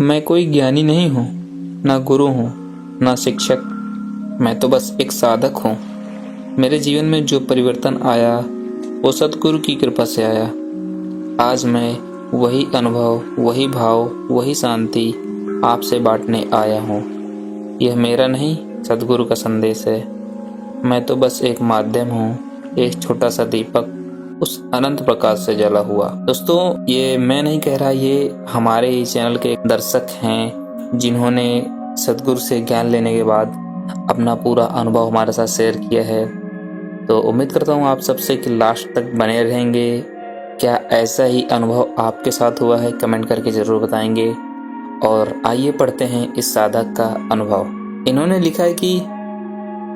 मैं कोई ज्ञानी नहीं हूँ, ना गुरु हूँ, ना शिक्षक। मैं तो बस एक साधक हूँ। मेरे जीवन में जो परिवर्तन आया वो सतगुरु की कृपा से आया। आज मैं वही अनुभव, वही भाव, वही शांति आपसे बांटने आया हूँ। यह मेरा नहीं, सतगुरु का संदेश है। मैं तो बस एक माध्यम हूँ, एक छोटा सा दीपक उस अनंत प्रकाश से जला हुआ। दोस्तों, ये मैं नहीं कह रहा, ये हमारे ही चैनल के दर्शक हैं जिन्होंने सतगुरु से ज्ञान लेने के बाद अपना पूरा अनुभव हमारे साथ शेयर किया है। तो उम्मीद करता हूँ आप सबसे कि लास्ट तक बने रहेंगे। क्या ऐसा ही अनुभव आपके साथ हुआ है? कमेंट करके ज़रूर बताएंगे। और आइए पढ़ते हैं इस साधक का अनुभव। इन्होंने लिखा है कि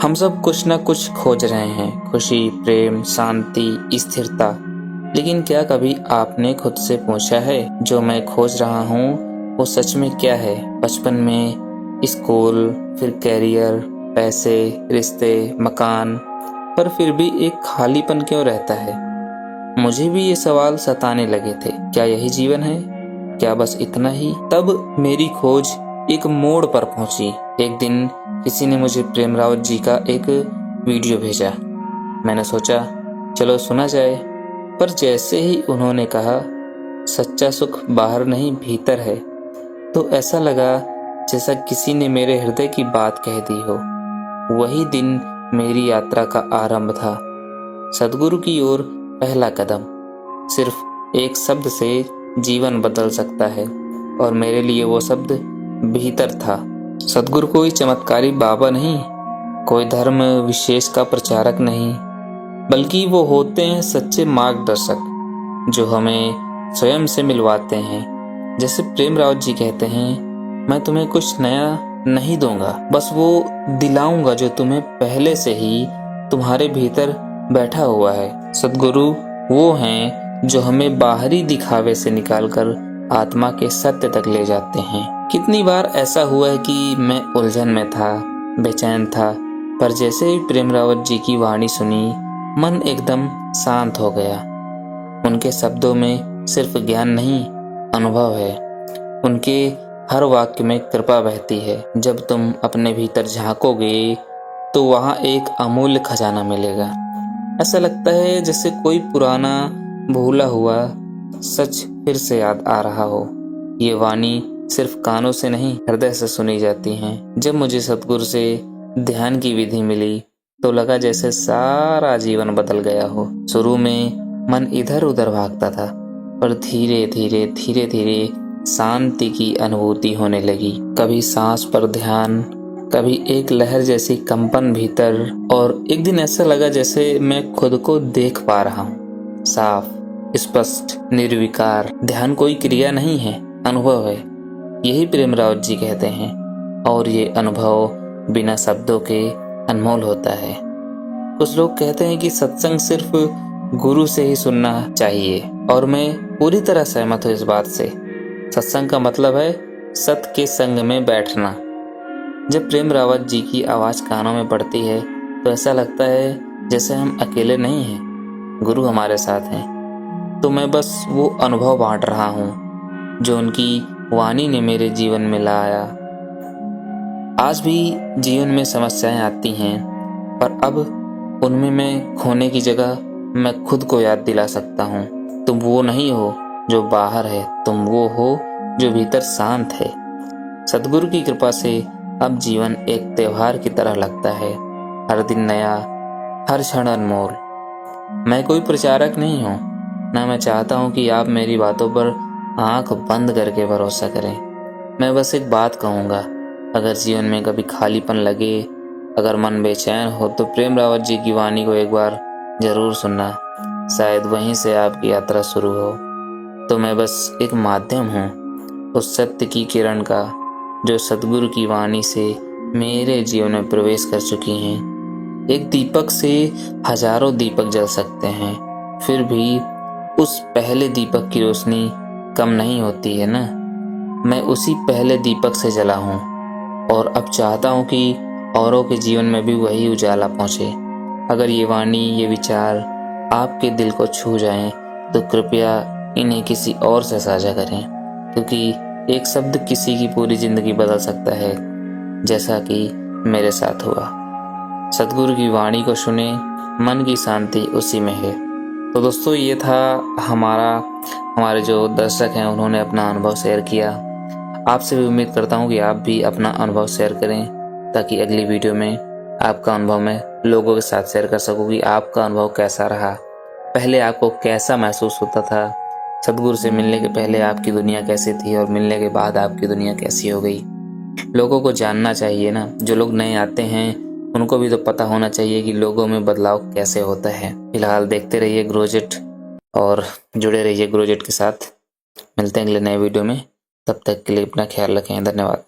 हम सब कुछ न कुछ खोज रहे हैं, खुशी, प्रेम, शांति, स्थिरता। लेकिन क्या कभी आपने खुद से पूछा है, जो मैं खोज रहा हूँ वो सच में क्या है? बचपन में स्कूल, फिर कैरियर, पैसे, रिश्ते, मकान, पर फिर भी एक खालीपन क्यों रहता है? मुझे भी ये सवाल सताने लगे थे। क्या यही जीवन है? क्या बस इतना ही? तब मेरी खोज एक मोड़ पर पहुंची। एक दिन किसी ने मुझे प्रेम रावत जी का एक वीडियो भेजा। मैंने सोचा चलो सुना जाए। पर जैसे ही उन्होंने कहा सच्चा सुख बाहर नहीं भीतर है, तो ऐसा लगा जैसा किसी ने मेरे हृदय की बात कह दी हो। वही दिन मेरी यात्रा का आरंभ था। सतगुरु की ओर पहला कदम। सिर्फ एक शब्द से जीवन बदल सकता है, और मेरे लिए वो शब्द भीतर था। सतगुरु कोई चमत्कारी बाबा नहीं, कोई धर्म विशेष का प्रचारक नहीं, बल्कि वो होते हैं सच्चे मार्गदर्शक जो हमें स्वयं से मिलवाते हैं। जैसे प्रेम रावत जी कहते हैं, मैं तुम्हें कुछ नया नहीं दूंगा, बस वो दिलाऊंगा जो तुम्हें पहले से ही तुम्हारे भीतर बैठा हुआ है। सतगुरु वो हैं जो हमें बाहरी दिखावे से निकालकर आत्मा के सत्य तक ले जाते हैं। कितनी बार ऐसा हुआ है कि मैं उलझन में था, बेचैन था, पर जैसे ही प्रेम रावत जी की वाणी सुनी, मन एकदम शांत हो गया। उनके शब्दों में सिर्फ ज्ञान नहीं, अनुभव है। उनके हर वाक्य में कृपा बहती है। जब तुम अपने भीतर झांकोगे तो वहां एक अमूल्य खजाना मिलेगा। ऐसा लगता है जैसे कोई पुराना भूला हुआ सच फिर से याद आ रहा हो। ये वाणी सिर्फ कानों से नहीं, हृदय से सुनी जाती हैं। जब मुझे सतगुरु से ध्यान की विधि मिली तो लगा जैसे सारा जीवन बदल गया हो। शुरू में मन इधर उधर भागता था, पर धीरे धीरे शांति की अनुभूति होने लगी। कभी सांस पर ध्यान, कभी एक लहर जैसी कंपन भीतर, और एक दिन ऐसा लगा जैसे मैं खुद को देख पा रहा हूँ, साफ, स्पष्ट, निर्विकार। ध्यान कोई क्रिया नहीं है, अनुभव है। यही प्रेम रावत जी कहते हैं, और ये अनुभव बिना शब्दों के अनमोल होता है। कुछ लोग कहते हैं कि सत्संग सिर्फ गुरु से ही सुनना चाहिए, और मैं पूरी तरह सहमत हूँ इस बात से। सत्संग का मतलब है सत्य के संग में बैठना। जब प्रेम रावत जी की आवाज़ कानों में पड़ती है तो ऐसा लगता है जैसे हम अकेले नहीं हैं, गुरु हमारे साथ हैं। तो मैं बस वो अनुभव बांट रहा हूँ जो उनकी वाणी ने मेरे जीवन में लाया। आज भी जीवन में समस्याएं आती हैं, पर अब उनमें मैं खोने की जगह मैं खुद को याद दिला सकता हूँ, तुम वो नहीं हो जो बाहर है, तुम वो हो जो भीतर शांत है। सतगुरु की कृपा से अब जीवन एक त्योहार की तरह लगता है, हर दिन नया, हर क्षण अनमोल। मैं कोई प्रचारक नहीं हूँ, ना मैं चाहता हूँ कि आप मेरी बातों पर आंख बंद करके भरोसा करें। मैं बस एक बात कहूँगा, अगर जीवन में कभी खालीपन लगे, अगर मन बेचैन हो, तो प्रेम रावत जी की वाणी को एक बार जरूर सुनना। शायद वहीं से आपकी यात्रा शुरू हो। तो मैं बस एक माध्यम हूँ उस सत्य की किरण का, जो सतगुरु की वाणी से मेरे जीवन में प्रवेश कर चुकी हैं। एक दीपक से हजारों दीपक जल सकते हैं, फिर भी उस पहले दीपक की रोशनी कम नहीं होती है ना। मैं उसी पहले दीपक से जला हूँ, और अब चाहता हूँ कि औरों के जीवन में भी वही उजाला पहुँचे। अगर ये वाणी, ये विचार आपके दिल को छू जाएं, तो कृपया इन्हें किसी और से साझा करें, क्योंकि एक शब्द किसी की पूरी जिंदगी बदल सकता है, जैसा कि मेरे साथ हुआ। सतगुरु की वाणी को सुने, मन की शांति उसी में है। तो दोस्तों, ये था हमारे जो दर्शक हैं उन्होंने अपना अनुभव शेयर किया। आपसे भी उम्मीद करता हूँ कि आप भी अपना अनुभव शेयर करें, ताकि अगली वीडियो में आपका अनुभव मैं लोगों के साथ शेयर कर सकूँ कि आपका अनुभव कैसा रहा। पहले आपको कैसा महसूस होता था, सतगुरु से मिलने के पहले आपकी दुनिया कैसी थी और मिलने के बाद आपकी दुनिया कैसी हो गई। लोगों को जानना चाहिए ना, जो लोग नए आते हैं उनको भी तो पता होना चाहिए कि लोगों में बदलाव कैसे होता है। फिलहाल देखते रहिए ग्रोजेट और जुड़े रहिए ग्रोजेट के साथ। मिलते हैं अगले नए वीडियो में, तब तक के लिए अपना ख्याल रखें। धन्यवाद।